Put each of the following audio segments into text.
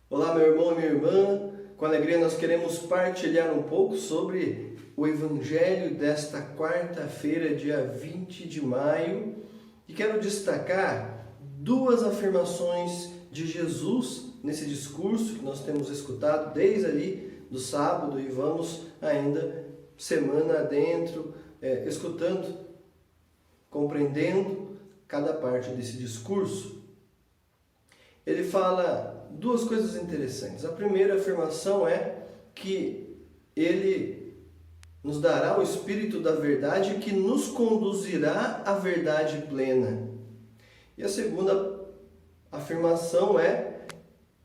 Olá, meu irmão e minha irmã. Com alegria nós queremos partilhar um pouco sobre o Evangelho desta quarta-feira, dia 20 de maio. E quero destacar duas afirmações de Jesus nesse discurso que nós temos escutado desde ali do sábado e vamos ainda semana adentro, escutando, compreendendo cada parte desse discurso. Ele fala duas coisas interessantes. A primeira afirmação é que ele nos dará o Espírito da verdade que nos conduzirá à verdade plena. E a segunda afirmação é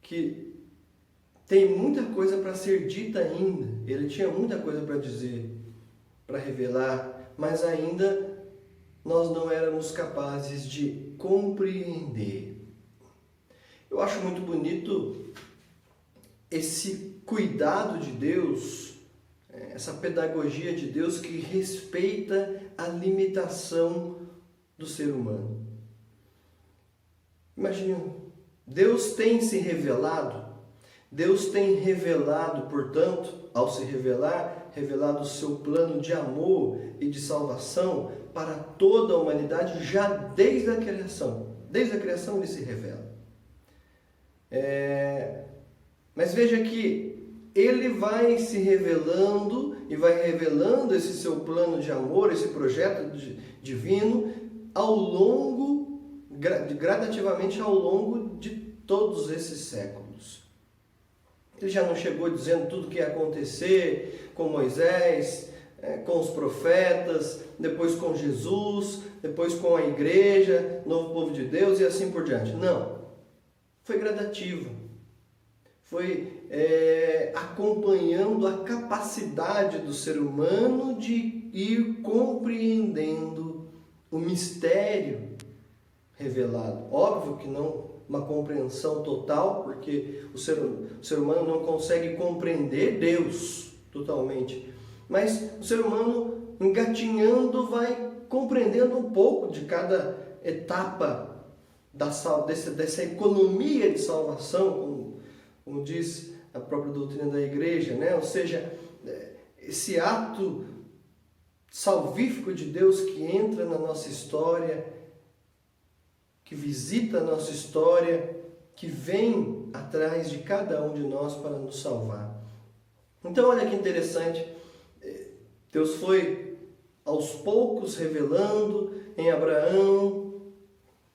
que tem muita coisa para ser dita ainda. Ele tinha muita coisa para dizer, para revelar, mas ainda nós não éramos capazes de compreender. Eu acho muito bonito esse cuidado de Deus, essa pedagogia de Deus que respeita a limitação do ser humano. Imagine, Deus tem se revelado, portanto, ao se revelar, revelado o seu plano de amor e de salvação para toda a humanidade já desde a criação. Desde a criação ele se revela. Mas veja que ele vai se revelando e vai revelando esse seu plano de amor, esse projeto divino gradativamente ao longo de todos esses séculos. Ele já não chegou dizendo tudo o que ia acontecer com Moisés, com os profetas, depois com Jesus, depois com a igreja, novo povo de Deus e assim por diante. Não. Foi gradativo, foi acompanhando a capacidade do ser humano de ir compreendendo o mistério revelado. Óbvio que não uma compreensão total, porque o ser humano não consegue compreender Deus totalmente, mas o ser humano engatinhando vai compreendendo um pouco de cada etapa dessa economia de salvação, como diz a própria doutrina da igreja, né? Ou seja, esse ato salvífico de Deus que entra na nossa história, que visita a nossa história, que vem atrás de cada um de nós para nos salvar. Então, olha que interessante, Deus foi aos poucos revelando em Abraão,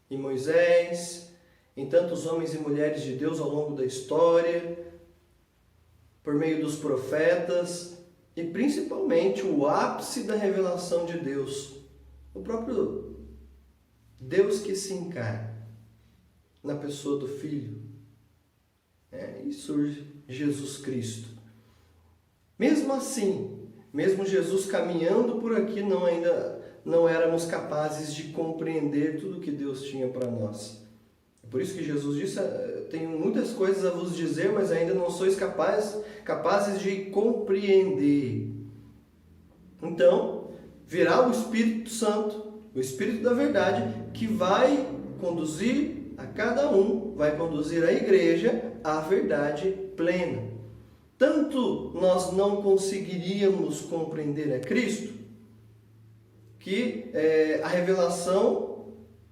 em Moisés, em tantos homens e mulheres de Deus ao longo da história, por meio dos profetas e principalmente o ápice da revelação de Deus, o próprio Deus que se encarna na pessoa do Filho. E surge Jesus Cristo. Mesmo assim, mesmo Jesus caminhando por aqui, não éramos capazes de compreender tudo que Deus tinha para nós. É por isso que Jesus disse, tenho muitas coisas a vos dizer, mas ainda não sois capazes de compreender. Então, virá o Espírito Santo, o Espírito da verdade, que vai conduzir a cada um, vai conduzir a igreja à verdade plena. Tanto nós não conseguiríamos compreender a Cristo, que a revelação,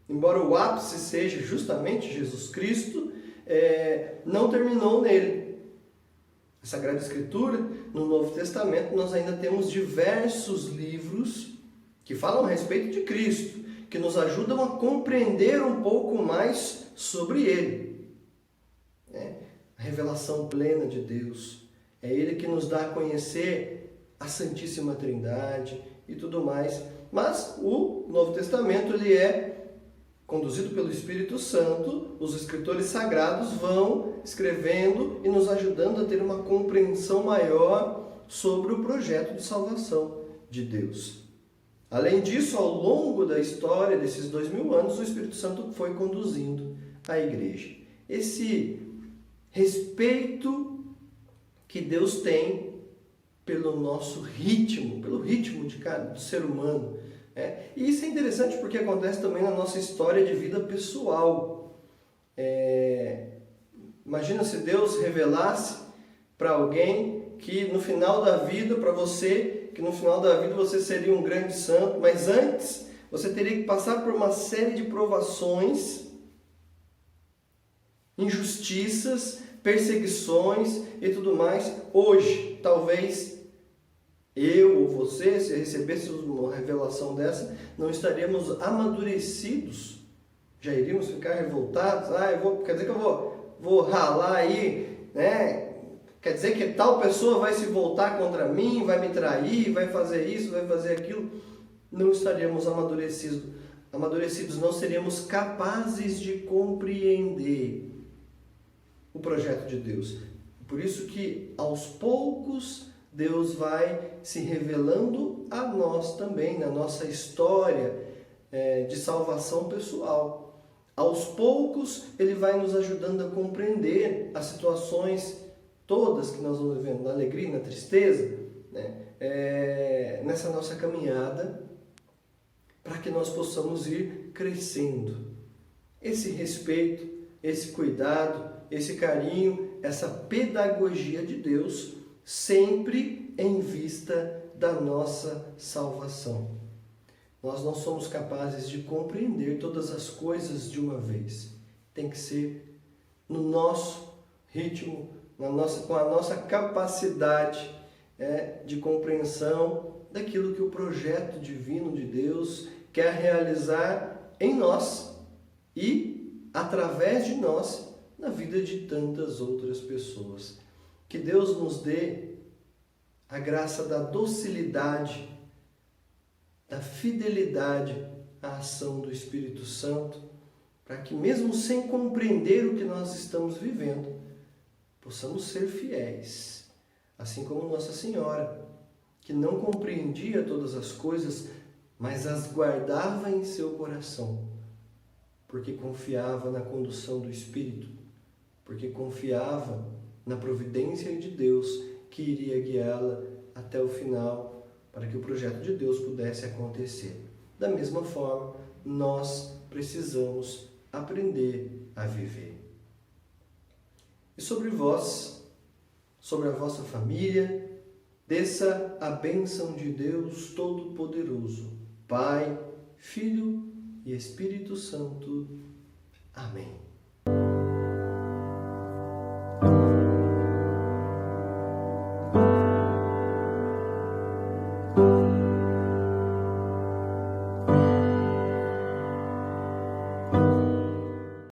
embora o ápice seja justamente Jesus Cristo, não terminou nele. A Sagrada Escritura, no Novo Testamento, nós ainda temos diversos livros que falam a respeito de Cristo, que nos ajudam a compreender um pouco mais sobre Ele. A revelação plena de Deus. É Ele que nos dá a conhecer a Santíssima Trindade e tudo mais. Mas o Novo Testamento ele é conduzido pelo Espírito Santo, os escritores sagrados vão escrevendo e nos ajudando a ter uma compreensão maior sobre o projeto de salvação de Deus. Além disso, ao longo da história desses 2000 anos, o Espírito Santo foi conduzindo a igreja. Esse respeito que Deus tem pelo nosso ritmo, pelo ritmo do ser humano. E isso é interessante porque acontece também na nossa história de vida pessoal. Imagina se Deus revelasse para alguém que no final da vida, para você, que no final da vida você seria um grande santo, mas antes você teria que passar por uma série de provações, injustiças, perseguições e tudo mais. Hoje, talvez eu ou você, se recebêssemos uma revelação dessa, não estaríamos amadurecidos, já iríamos ficar revoltados. Quer dizer que eu vou ralar aí, né? Quer dizer que tal pessoa vai se voltar contra mim, vai me trair, vai fazer isso, vai fazer aquilo. Não estaríamos amadurecidos, não seríamos capazes de compreender o projeto de Deus. Por isso que aos poucos Deus vai se revelando a nós também, na nossa história de salvação pessoal. Aos poucos Ele vai nos ajudando a compreender as situações todas que nós vamos vivendo, na alegria, na tristeza, né? Nessa nossa caminhada, para que nós possamos ir crescendo. Esse respeito, esse cuidado, esse carinho, essa pedagogia de Deus, sempre em vista da nossa salvação. Nós não somos capazes de compreender todas as coisas de uma vez. Tem que ser no nosso ritmo, com a nossa capacidade de compreensão daquilo que o projeto divino de Deus quer realizar em nós e através de nós na vida de tantas outras pessoas. Que Deus nos dê a graça da docilidade, da fidelidade à ação do Espírito Santo, para que mesmo sem compreender o que nós estamos vivendo, possamos ser fiéis, assim como Nossa Senhora, que não compreendia todas as coisas, mas as guardava em seu coração, porque confiava na condução do Espírito, porque confiava na providência de Deus que iria guiá-la até o final, para que o projeto de Deus pudesse acontecer. Da mesma forma, nós precisamos aprender a viver. E sobre vós, sobre a vossa família, desça a bênção de Deus Todo-Poderoso, Pai, Filho e Espírito Santo. Amém.